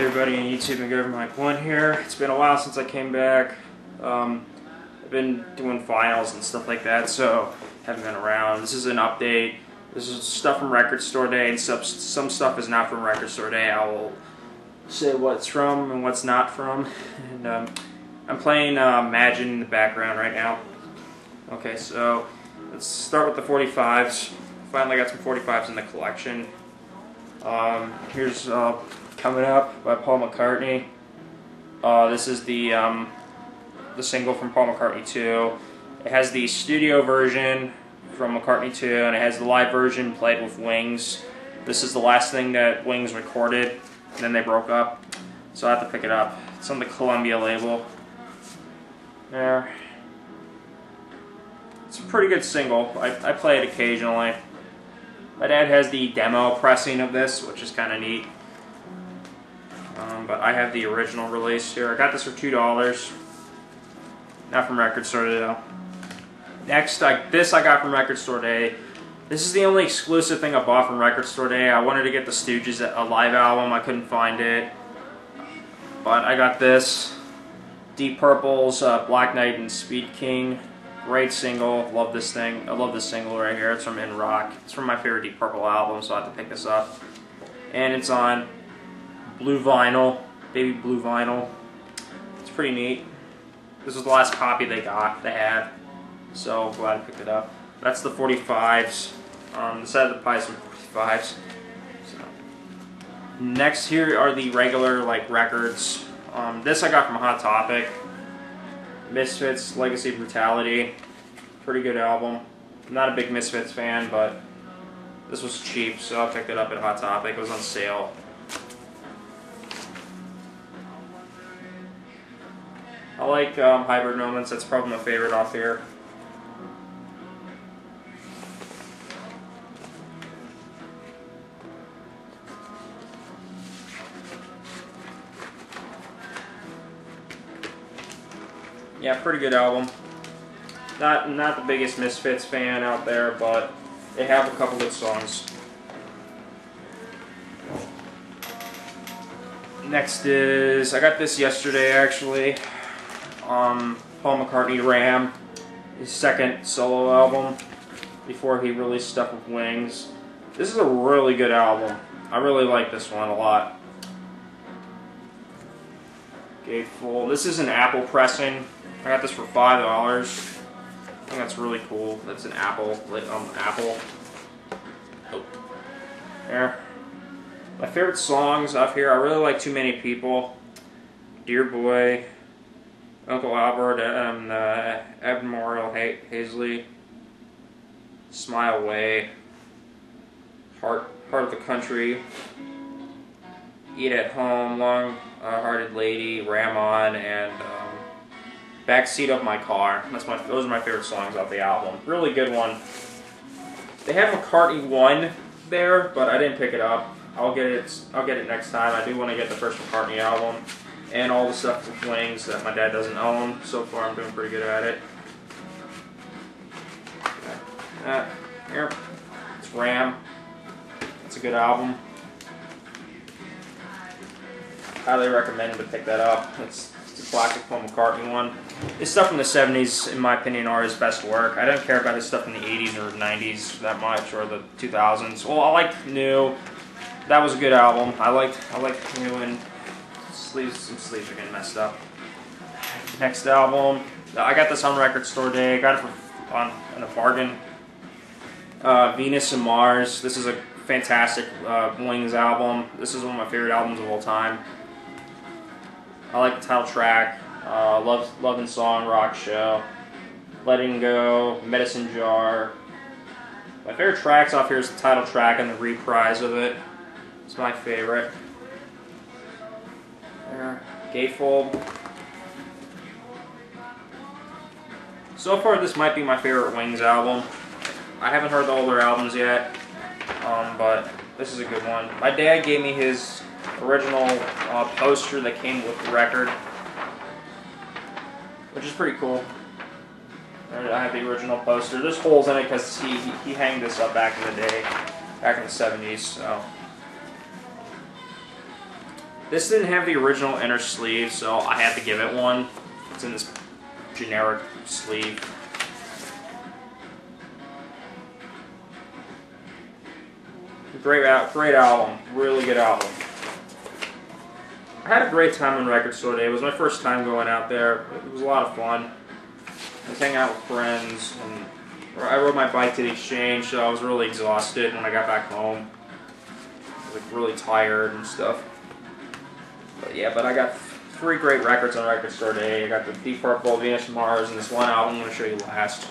everybody on YouTube and Government Mike 1 here. It's been a while since I came back. I've been doing finals and stuff like that, so haven't been around. This is an update. This is stuff from Record Store Day, and some stuff is not from Record Store Day. I will say what's from and what's not from. And I'm playing Imagine in the background right now. Okay, so let's start with the 45s. Finally got some 45s in the collection. Here's Coming Up by Paul McCartney. This is the single from Paul McCartney 2. It has the studio version from McCartney 2, and it has the live version played with Wings. This is the last thing that Wings recorded, and then they broke up, so I have to pick it up. It's on the Columbia label. There. It's a pretty good single. I play it occasionally. My dad has the demo pressing of this, which is kind of neat. But I have the original release here. I got this for $2. Not from Record Store Day though. Next, this I got from Record Store Day. This is the only exclusive thing I bought from Record Store Day. I wanted to get the Stooges a live album. I couldn't find it. But I got this. Deep Purple's Black Knight and Speed King. Great single. Love this thing. I love this single right here. It's from In Rock. It's from my favorite Deep Purple album, so I have to pick this up. And it's on blue vinyl. Baby blue vinyl. It's pretty neat. This was the last copy they had. So glad I picked it up. That's the 45s. Decided to buy some 45s. So. Next here are the regular records. This I got from Hot Topic. Misfits, Legacy of Brutality. Pretty good album. I'm not a big Misfits fan, but this was cheap, so I picked it up at Hot Topic. It was on sale. I like Hybrid Moments. That's probably my favorite off here. Yeah, pretty good album. Not the biggest Misfits fan out there, but they have a couple good songs. Next is, I got this yesterday actually. Paul McCartney Ram, his second solo album before he released stuff with Wings. This is a really good album. I really like this one a lot. Gatefold. This is an Apple pressing. I got this for $5. I think that's really cool. That's an Apple. Apple. Oh. There. My favorite songs off here. I really like Too Many People. Dear Boy. Uncle Albert and Admiral Hazley. Smile Away. Heart of the Country. Eat at Home. Long Hearted Lady. Ram On, and Backseat of My Car. Those are my favorite songs off the album. Really good one. They have McCartney 1 there, but I didn't pick it up. I'll get it next time. I do want to get the first McCartney album and all the stuff with Wings that my dad doesn't own. So far, I'm doing pretty good at it. Here, it's Ram. It's a good album. Highly recommend to pick that up. It's a classic Paul McCartney one. His stuff from the 70s, in my opinion, are his best work. I don't care about his stuff from the 80s or 90s that much, or the 2000s. Well, I like New. That was a good album. I like New, and some sleeves are getting messed up. Next album, I got this on Record Store Day. I got it in a bargain. Venus and Mars. This is a fantastic Wings album. This is one of my favorite albums of all time. I like the title track. Love and Song, Rock Show, Letting Go, Medicine Jar. My favorite tracks off here is the title track and the reprise of it. It's my favorite. There. Gatefold. So far, this might be my favorite Wings album. I haven't heard the older albums yet, but this is a good one. My dad gave me his original poster that came with the record, which is pretty cool. I have the original poster. There's holes in it because he hanged this up back in the day, back in the 70s. So This didn't have the original inner sleeve, so I had to give it one. It's in this generic sleeve. Great album. Really good album. I had a great time on Record Store Day. It was my first time going out there. It was a lot of fun. I was hanging out with friends, and I rode my bike to the exchange, so I was really exhausted when I got back home. I was like really tired and stuff. But yeah, I got 3 great records on Record Store Day. I got the Deep Purple, Venus and Mars, and this one album I'm going to show you last.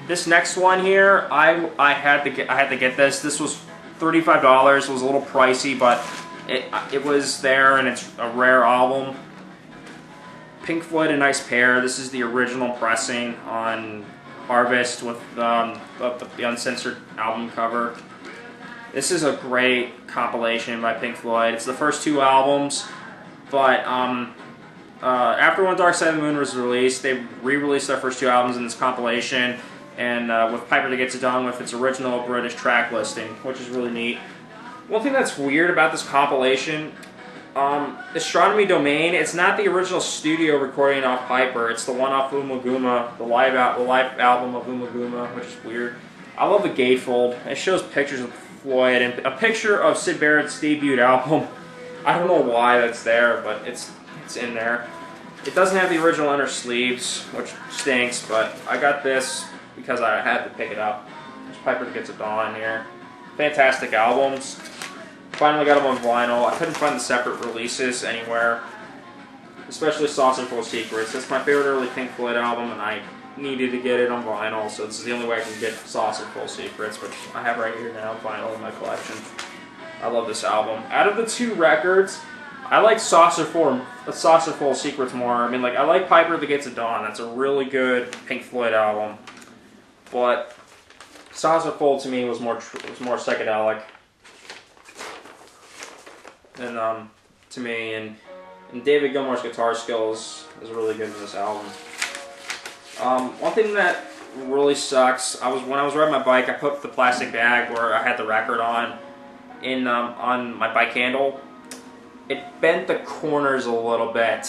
This next one here, I had to get this. This was $35. It was a little pricey, but it was there, and it's a rare album. Pink Floyd, A Nice Pair. This is the original pressing on Harvest with the uncensored album cover. This is a great compilation by Pink Floyd. It's the first 2 albums, but after When Dark Side of the Moon was released, they re-released their first 2 albums in this compilation, and with Piper That Gets It Done with its original British track listing, which is really neat. One thing that's weird about this compilation, Astronomy Domain, it's not the original studio recording off Piper, it's the one off Ummagumma, the live album of Ummagumma, which is weird. I love the gatefold. It shows pictures of Floyd and a picture of Syd Barrett's debut album. I don't know why that's there, but it's in there. It doesn't have the original inner sleeves, which stinks, but I got this because I had to pick it up. There's Piper That Gets It Done here. Fantastic albums. Finally got them on vinyl. I couldn't find the separate releases anywhere, especially Saucerful of Secrets. That's my favorite early Pink Floyd album, and I needed to get it on vinyl, so this is the only way I can get Saucerful of Secrets, which I have right here now, vinyl in my collection. I love this album. Out of the 2 records, I like Saucerful of Secrets more. I mean, like, I like Piper That Gets It Done. That's a really good Pink Floyd album, but Saucerful to me was more psychedelic. And to me, and David Gilmour's guitar skills is really good in this album. One thing that really sucks, when I was riding my bike, I put the plastic bag where I had the record on my bike handle. It bent the corners a little bit,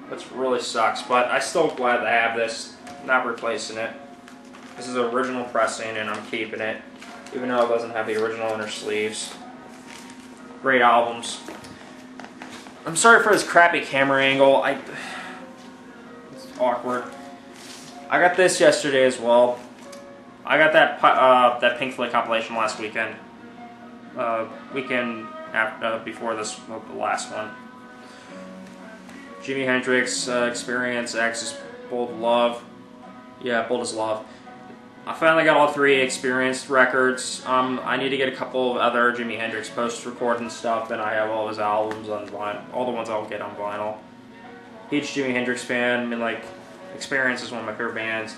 which really sucks, but I'm still glad to have this, not replacing it. This is original pressing, and I'm keeping it, even though it doesn't have the original inner sleeves. Great albums. I'm sorry for this crappy camera angle. It's awkward. I got this yesterday as well. I got that Pink Floyd compilation last weekend. Weekend after, before this, the last one. Jimi Hendrix Experience, Axis, Bold Love. Yeah, Bold as Love. I finally got all 3 Experienced records. I need to get a couple of other Jimi Hendrix post-recording stuff, and I have all his albums on vinyl, all the ones I'll get on vinyl. Huge Jimi Hendrix fan. I mean, like, Experience is one of my favorite bands.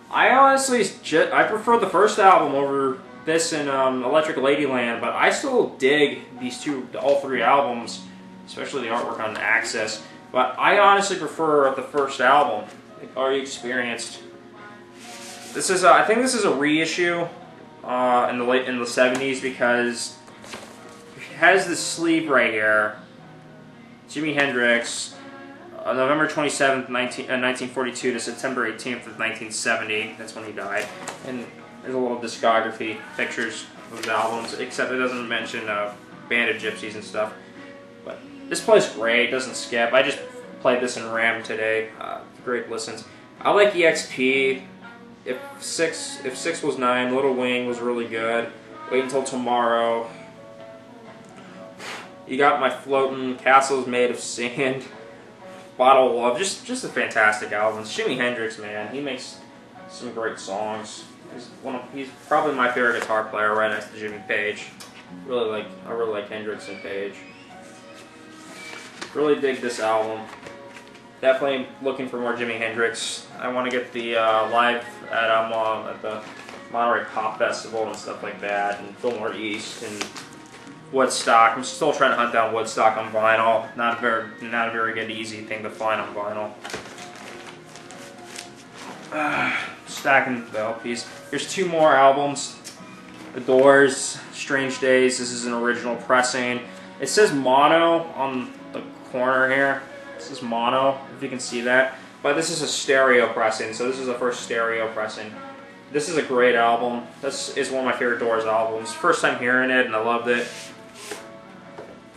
I honestly, I prefer the first album over this and Electric Ladyland, but I still dig all 3 albums, especially the artwork on Axis. But I honestly prefer the first album, Are You Experienced? This is I think this is a reissue in the 70s, because it has this sleeve right here. Jimi Hendrix, November 27th, 1942 to September 18th of 1970. That's when he died. And there's a little discography, pictures of the albums, except it doesn't mention Band of Gypsies and stuff. But this plays great, doesn't skip. I just played this in RAM today. Great listens. I like EXP. If 6 was 9, Little Wing was really good. Wait Until Tomorrow. You got My Floatin', Castles Made of Sand, Bottle of Love. Just a fantastic album. Jimi Hendrix, man, he makes some great songs. He's probably my favorite guitar player, right next to Jimmy Page. I really like Hendrix and Page. Really dig this album. Definitely looking for more Jimi Hendrix. I want to get the live at the Monterey Pop Festival and stuff like that, and Fillmore East and Woodstock. I'm still trying to hunt down Woodstock on vinyl. Not a very good, easy thing to find on vinyl. Stacking the LPs. Here's 2 more albums. The Doors, Strange Days. This is an original pressing. It says mono on the corner here. This is mono, if you can see that. But this is a stereo pressing, so this is the first stereo pressing. This is a great album. This is one of my favorite Doors albums. First time hearing it, and I loved it.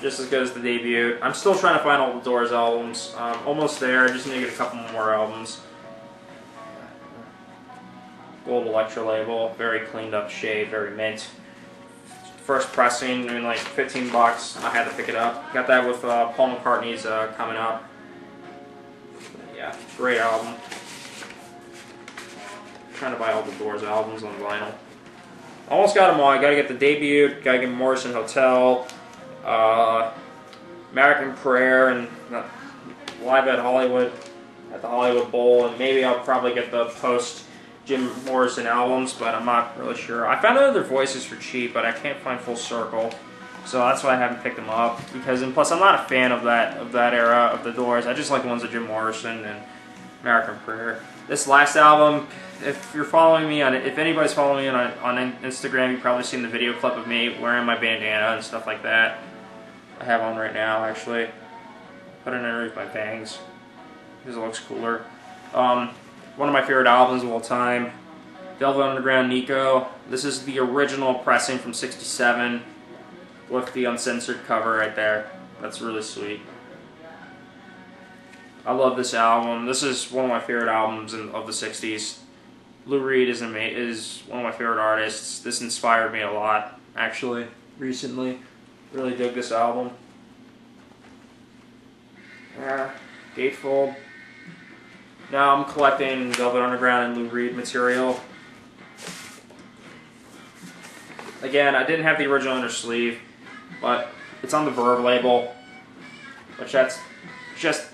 Just as good as the debut. I'm still trying to find all the Doors albums. Almost there. I just need to get a couple more albums. Gold Electra label. Very cleaned up shade. Very mint. First pressing. I mean, like 15 bucks. I had to pick it up. Got that with Paul McCartney's Coming Up. Yeah, great album. Trying to buy all the Doors albums on vinyl. Almost got them all. I gotta get the debut. Gotta get Morrison Hotel. American Prayer, and Live at Hollywood, at the Hollywood Bowl, and maybe I'll probably get the post Jim Morrison albums, but I'm not really sure. I found other voices for cheap, but I can't find Full Circle, so that's why I haven't picked them up. Because, and plus, I'm not a fan of that era of the Doors. I just like the ones of Jim Morrison and American Prayer. This last album, if you're following me on, if anybody's following me on Instagram, you've probably seen the video clip of me wearing my bandana and stuff like that. I have on right now, actually. Put it underneath my bangs because it looks cooler. One of my favorite albums of all time, Velvet Underground, Nico. This is the original pressing from '67 with the uncensored cover right there. That's really sweet. I love this album. This is one of my favorite albums of the '60s. Lou Reed is one of my favorite artists. This inspired me a lot, actually, recently. Really dig this album. Gatefold. Now I'm collecting Velvet Underground and Lou Reed material. Again, I didn't have the original inner sleeve, but it's on the Verve label, which that's just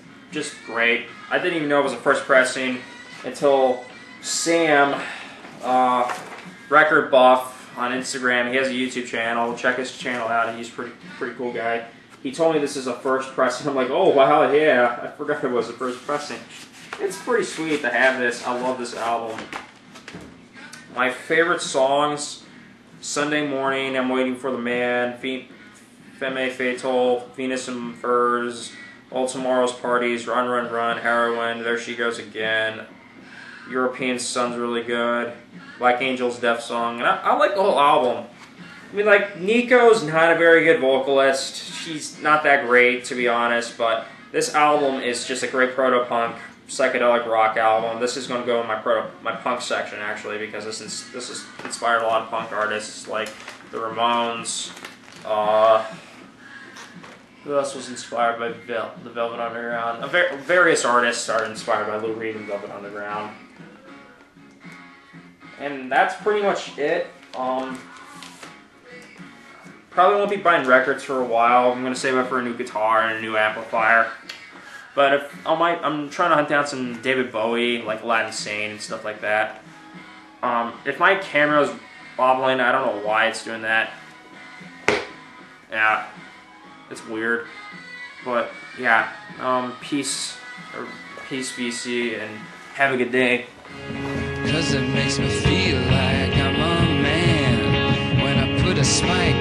great. I didn't even know it was a first pressing until Sam, Record Buff, on Instagram. He has a YouTube channel. Check his channel out. He's pretty cool guy. He told me this is a first pressing. I'm like, oh wow, yeah. I forgot it was a first pressing. It's pretty sweet to have this. I love this album. My favorite songs: Sunday Morning, I'm Waiting for the Man, Femme Fatale, Venus and Furs, All Tomorrow's Parties, Run Run Run, Heroin, There She Goes Again. European Sun's really good. Black Angel's Death Song. And I like the whole album. I mean, like, Nico's not a very good vocalist. She's not that great, to be honest, but this album is just a great proto-punk, psychedelic rock album. This is going to go in my punk section, actually, because this has inspired a lot of punk artists, like the Ramones. Who else was inspired by the Velvet Underground? Various artists are inspired by Lou Reed and Velvet Underground. And that's pretty much it. Probably won't be buying records for a while. I'm going to save up for a new guitar and a new amplifier. But I'm trying to hunt down some David Bowie, like Aladdin Sane and stuff like that. If my camera's wobbling, I don't know why it's doing that. Yeah, it's weird. But yeah, peace BC, and have a good day. 'Cause it makes me feel like I'm a man when I put a spike